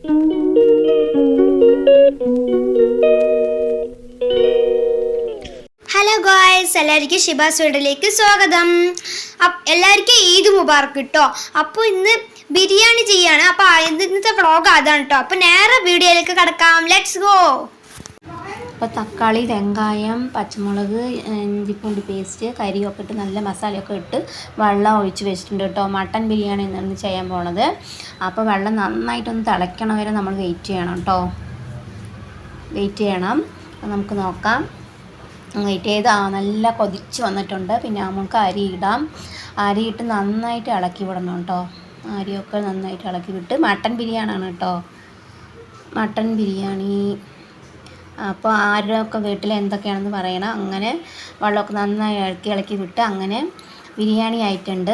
Hello ഗോയ്സ്, എല്ലാവർക്കും ഷിബാസ് വീഡിയോയിലേക്ക് സ്വാഗതം. എല്ലാവർക്കും ഈദ് മുബാറക്ക് കേട്ടോ. അപ്പോൾ ഇന്ന് ബിരിയാണി ചെയ്യാണ്. അപ്പോൾ ഇന്നത്തെ വ്ളോഗ് അതാണ് കേട്ടോ. അപ്പോൾ നേരെ വീഡിയോയിലേക്ക് കിടക്കാം. Let's go. അപ്പോൾ തക്കാളി, വെങ്കായം, പച്ചമുളക്, ഇഞ്ചിപ്പൂണ്ടി പേസ്റ്റ്, കരിയൊക്കെ ഇട്ട് നല്ല മസാലയൊക്കെ ഇട്ട് വെള്ളം ഒഴിച്ച് വെച്ചിട്ടുണ്ട് കേട്ടോ. മട്ടൻ ബിരിയാണി എന്നാണ് ചെയ്യാൻ പോണത്. അപ്പോൾ വെള്ളം നന്നായിട്ടൊന്ന് തിളയ്ക്കണ വരെ നമ്മൾ വെയിറ്റ് ചെയ്യണം കേട്ടോ. വെയിറ്റ് ചെയ്യണം. നമുക്ക് നോക്കാം. വെയിറ്റ് ചെയ്ത് നല്ല കൊതിച്ച് വന്നിട്ടുണ്ട്. പിന്നെ നമുക്ക് അരി ഇടാം. അരിയിട്ട് നന്നായിട്ട് ഇളക്കി വിടണം കേട്ടോ. അരിയൊക്കെ നന്നായിട്ട് ഇളക്കി വിട്ട് മട്ടൻ ബിരിയാണിയാണ് കേട്ടോ. മട്ടൻ ബിരിയാണി. അപ്പോൾ ആരുടെയൊക്കെ വീട്ടിൽ എന്തൊക്കെയാണെന്ന് പറയണം. അങ്ങനെ വെള്ളമൊക്കെ നന്നായി ഇളക്കി വിട്ട് അങ്ങനെ ബിരിയാണി ആയിട്ടുണ്ട്.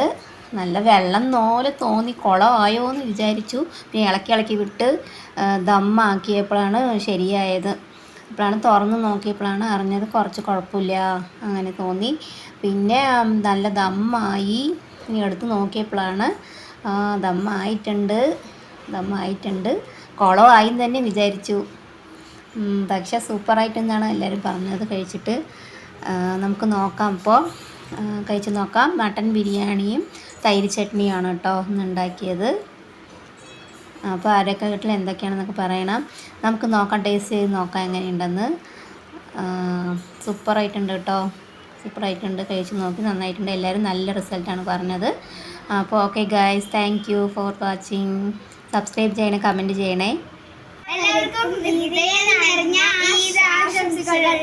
നല്ല വെള്ളം പോലെ തോന്നി കുളമായോ എന്ന് വിചാരിച്ചു. പിന്നെ ഇളക്കി വിട്ട് ദമ്മാക്കിയപ്പോഴാണ് ശരിയായത്. അപ്പോഴാണ് തുറന്ന് നോക്കിയപ്പോഴാണ് അറിഞ്ഞത് കുറച്ച് കുഴപ്പമില്ല അങ്ങനെ തോന്നി. പിന്നെ നല്ല ദമ്മായി. ഇനി എടുത്ത് നോക്കിയപ്പോഴാണ് ദമ്മായിട്ടുണ്ട്. കുളമായി തന്നെ വിചാരിച്ചു. പക്ഷേ സൂപ്പറായിട്ടെന്നാണ് എല്ലാവരും പറഞ്ഞത് കഴിച്ചിട്ട്. നമുക്ക് നോക്കാം. ഇപ്പോൾ കഴിച്ച് നോക്കാം. മട്ടൻ ബിരിയാണിയും തൈര് ചട്നിയാണ് കേട്ടോ ഇന്ന് ഉണ്ടാക്കിയത്. അപ്പോൾ ആരൊക്കെ വീട്ടിൽ എന്തൊക്കെയാണെന്നൊക്കെ പറയണം. നമുക്ക് നോക്കാം, ടേസ്റ്റ് ചെയ്ത് നോക്കാം എങ്ങനെയുണ്ടെന്ന്. സൂപ്പറായിട്ടുണ്ട് കേട്ടോ. സൂപ്പറായിട്ടുണ്ട്. കഴിച്ച് നോക്കി നന്നായിട്ടുണ്ട്. എല്ലാവരും നല്ല റിസൾട്ടാണ് പറഞ്ഞത്. അപ്പോൾ okay guys, thank you for watching. Subscribe ചെയ്യണേ, കമൻറ്റ് ചെയ്യണേ. എല്ലാവർക്കും ഹൃദയം നിറഞ്ഞ ഈദ് ആശംസകൾ.